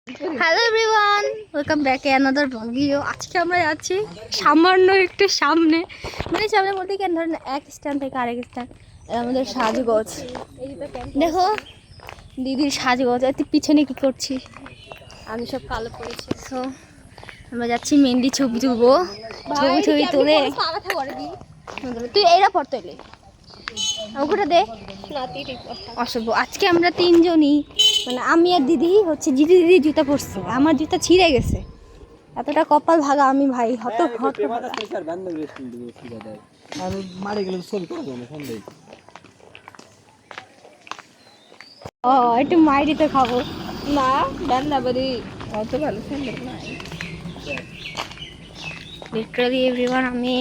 Hello everyone, welcome back to another video. আজকে আমরা যাচ্ছি সামান্য একটু সামনে, মানে সামনে বলতে কেন ধরেন এক স্ট্যান্ড থেকে আরেক স্ট্যান্ড। আমাদের সাজগোজ দেখো, দিদির সাজগোজ। এত পিছনে কি করছি আমি, সব কালো পড়েছি। সো আমরা যাচ্ছি মেহেন্দি ছবি তুলবো, ছবি তুলে তুই এইটা পড়তে এলে ওটা দে অসভ্য। আজকে আমরা তিনজনই, মানে আমি আর দিদি হচ্ছে দিদি জুতা পরছে, আমার জুতা ছিঁড়ে গেছে। এতটা কপাল ভাগা আমি ভাই, হত হত। ও একটু মাইরি তো খাবো না, ডান্ডা বাড়ি অত ভালো সুন্দর নাই। লিটারালি এভরিওয়ান, আমি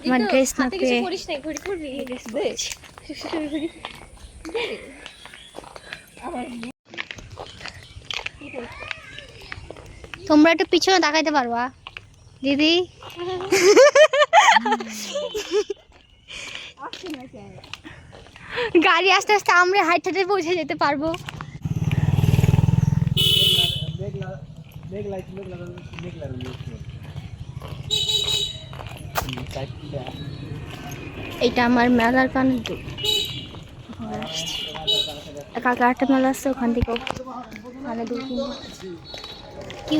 আমার ড্রেস না পেয়ে তোমরা একটু পিছনে তাকাইতে পারবা দিদি? গাড়ি আস্তে আস্তে আমরা হাইট হাইটে পৌঁছে যেতে পারবো। এটা আমার মেলার কানে কালকে আরেকটা মেলা আসছে, ওখান থেকে ওখানে কি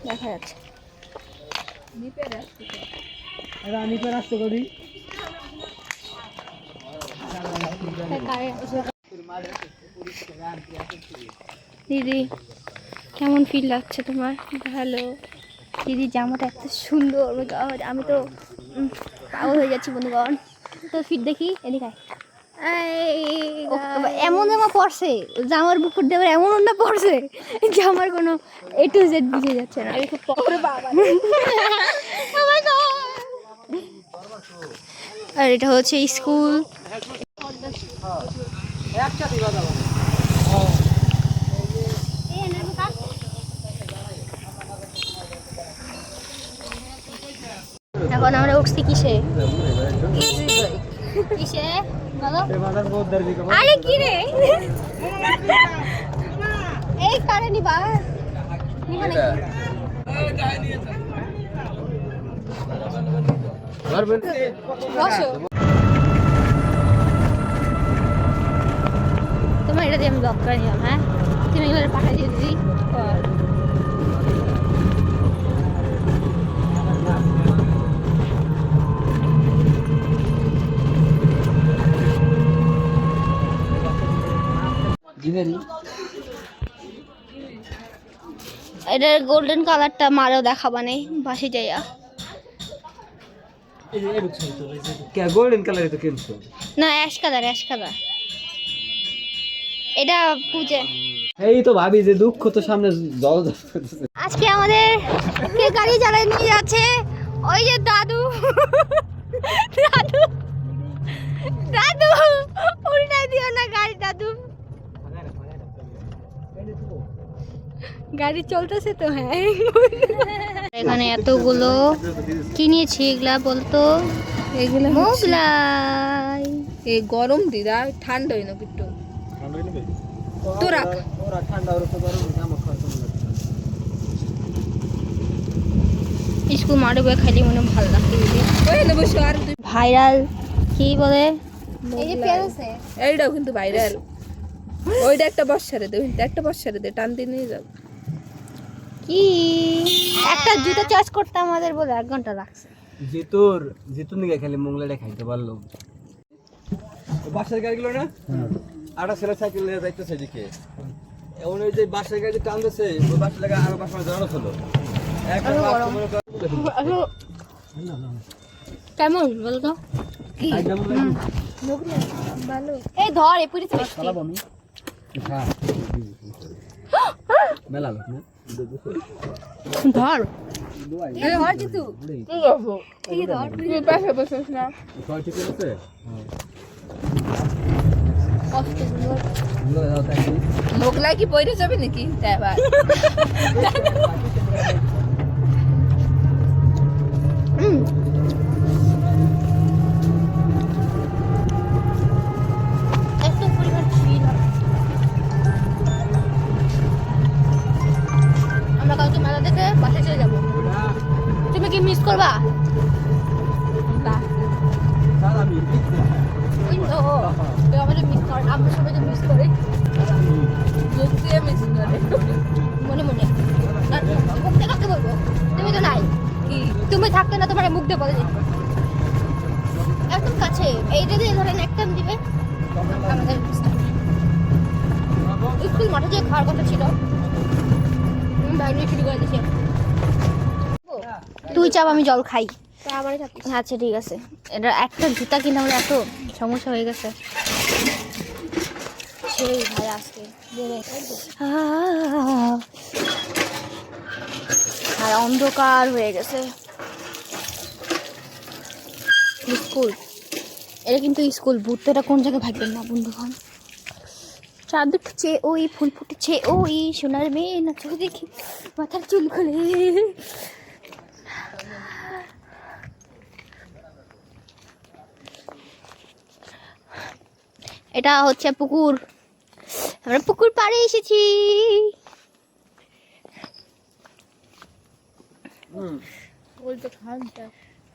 দেখা যাচ্ছে। দিদি কেমন ফিল লাগছে তোমার? ভালো। দিদি জামাটা এত সুন্দর, আমি তো পাগল হয়ে যাচ্ছি বন্ধুগণ। তো ফিট দেখি এদিকে এমন জামা পরছে, জামার বুকুর দেওয়ার এমন না পরছে, জামার কোনো এ টু জেড বুঝে যাচ্ছে না। আর এটা হচ্ছে স্কুল। এখন আমরা উঠছি কিসে? কিসে বলো? আরে কি রে, এই কারে নিবা তোমার এটা দিয়ে আমি ব্লক করে নিলাম। হ্যাঁ, তুমি এগুলো পাঠিয়ে দিয়ে দিদি। এটার গোল্ডেন কালারটা মারেও দেখাবা নেই বাসে যাইয়া। গোল্ডেন কালার তো কিনছো না, অ্যাশ কালার, অ্যাশ কালার। এটা পূজা। এই তো ভাবি যে দুঃখ তো সামনে জল। আজকে আমাদের কে গাড়ি চালায় নিয়ে যাচ্ছে? ওই যে দাদু। দাদু দাদু উল্টাই দিও না গাড়ি দাদু। গাড়ি চলতেছে তো। হ্যাঁ, এখানে এতগুলো কি নিয়েছি, এগুলা বলতো? এগুলো মোগলাই। এই গরম দিদা, ঠান্ডা হই না একটু তো রাখ। স্কুল মাঠে বয়ে খাইলে মনে ভালো লাগছে। ভাইরাল কি বলে? এইটাও কিন্তু ভাইরাল। ওইটা একটা বর্ষারে দে, একটা বর্ষারে দে, টান দিয়ে নিয়ে যাও। কি একটা জুতো চয়েস করতে আমাদের বলে 1 ঘন্টা লাগছে। জিতুর নিকে খালি মোগলাটা খাইতে পারলো। বাসার গাড়িগুলো না, আটা ছেলে সাইকেল নিয়ে যাইতেছে এদিকে। এখন ওই যে বাসার গাড়ি টানতেছে, ওই বাসার লাগা আরো বাসা দাঁড়ানো ছিল। কেমন বলতো? ভালো। এই ধর এ পুরি মেলা লোক না ধর। এই হয় কিন্তু কি করব? এই ধর তুই পাশে বসিস না। সবাই ঠিক আছে? মোগলাই কি পয়রে যাবে নাকি এবার? এত পরিমাণ ছিল। তোমাদেরকে বাসায় চলে যাবো। তুমি কি মিস করবা? না স্যার আমি ওই তো আমাদের মিস কর, আমরা সবাই তো মিস করি মুখ দিয়ে মিস করে মনে মনে। আর মুখ দিয়ে কাকে বলবো? তুমি তো নাই। কি তুমি থাকতে না তোমার মুখ দিয়ে বলে দিই একদম কাছে। এইটা দিয়ে ধরেন একটা দিবে আমাদের স্কুল মাঠে যে খাওয়ার কথা ছিল বাইরে শুরু করে দিয়েছি। তুই চাপ আমি জল খাই। আচ্ছা ঠিক আছে। এটা একটা জুতা কিনে আমার এত সমস্যা হয়ে গেছে সেই ভাই আজকে আর অন্ধকার হয়ে গেছে। স্কুল এটা কিন্তু স্কুল, ভূত তো এটা কোন জায়গায় ভাববেন না বন্ধুগণ। চাঁদ উঠছে ওই, ফুল ফুটেছে ওই, সোনার মেয়ে নাচো দেখি মাথার চুল খুলে। এটা হচ্ছে পুকুর, আমরা পুকুর পাড়ে এসেছি। বলতে খানটা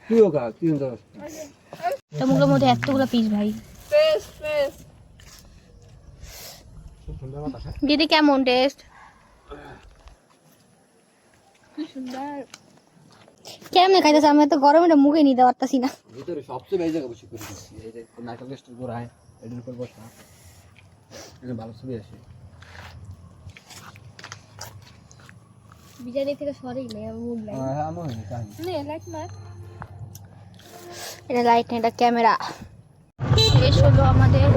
তুইও খা, তুই টমেটোর মধ্যে এতগুলো পিস ভাই। ফেস ফেস দিদি কেমন টেস্ট? কি সুন্দর কেমন খাইতেছে? আমি তো গরমে এটা মুখে নিতে পারতাছি না। ভিতরে সবচেয়ে বেশি জায়গা বসে করে দিচ্ছি। এই যে নাটক স্টোর করে আয়, এটার উপর বসা, এটা ভালো ছবি আসে। বিরিয়ানি থেকে সরেই নেই আমি মুখ নাই। আমার হয়নি কাহিনী। নে লাইট মার এটা লাইট না, এটা ক্যামেরা। শেষ হলো আমাদের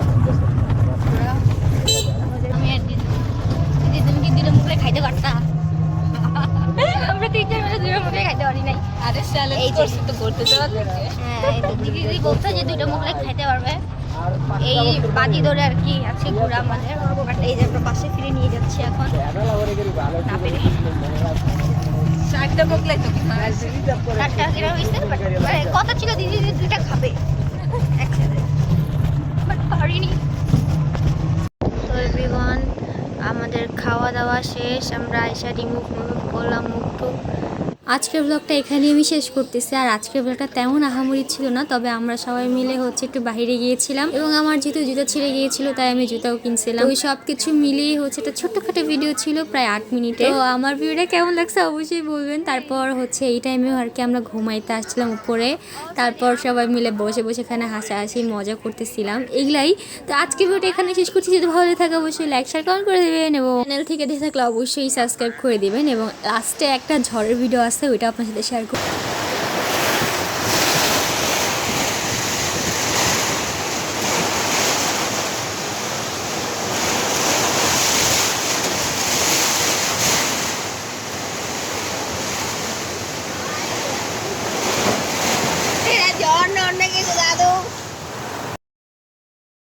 আমি আর দিদি। দিদি তুমি কি দিলে মুখে খাইতে পারতা? আমরা তিনজন মিলে দুটো মুখে খাইতে পারি নাই। আরে চ্যালেঞ্জ এই যে। করছি তো করতে দেওয়া থেকে হ্যাঁ এই তো দিদি দিদি বলতো যে দুটো মুখে খাইতে পারবে। এই বাজি ধরে আর কি আছে ঘোরা আমাদের। বাট এই যে আমরা পাশে ফিরে নিয়ে যাচ্ছি এখন না পেরে। চারটা মোগলাই তো কি মার চারটা কিরকম হয়েছে? মানে কথা ছিল দিদি দিদি দুইটা খাবে একসাথে, বাট পারিনি। তো এভরিওয়ান আমাদের খাওয়া দাওয়া শেষ, আমরা আইসা রিমুভ করলাম মুখটু। আজকের ব্লগটা এখানে আমি শেষ করতেছি। আর আজকের ব্লগটা তেমন আহামরি ছিল না, তবে আমরা সবাই মিলে হচ্ছে একটু বাইরে গিয়েছিলাম এবং আমার যেহেতু জুতো ছিঁড়ে গিয়েছিল তাই আমি জুতাও কিনছিলাম। ওই সব কিছু মিলিয়ে হচ্ছে একটা ছোট্টখাটো ভিডিও ছিল প্রায় 8 মিনিটে। তো আমার ভিডিওটা কেমন লাগছে অবশ্যই বলবেন। তারপর হচ্ছে এই টাইমেও আর কি আমরা ঘুমাইতে আসছিলাম উপরে, তারপর সবাই মিলে বসে বসে এখানে হাসাহাসি মজা করতেছিলাম, এগুলাই। তো আজকের ভিডিওটা এখানে শেষ করছি। যদি ভালো থাকে অবশ্যই লাইক শেয়ার কমেন্ট করে দেবেন এবং চ্যানেল থেকে দেখে থাকলে অবশ্যই সাবস্ক্রাইব করে দেবেন এবং লাস্টে একটা ঝড়ের ভিডিও আছে ওইটা আপনার সাথে শেয়ার করব।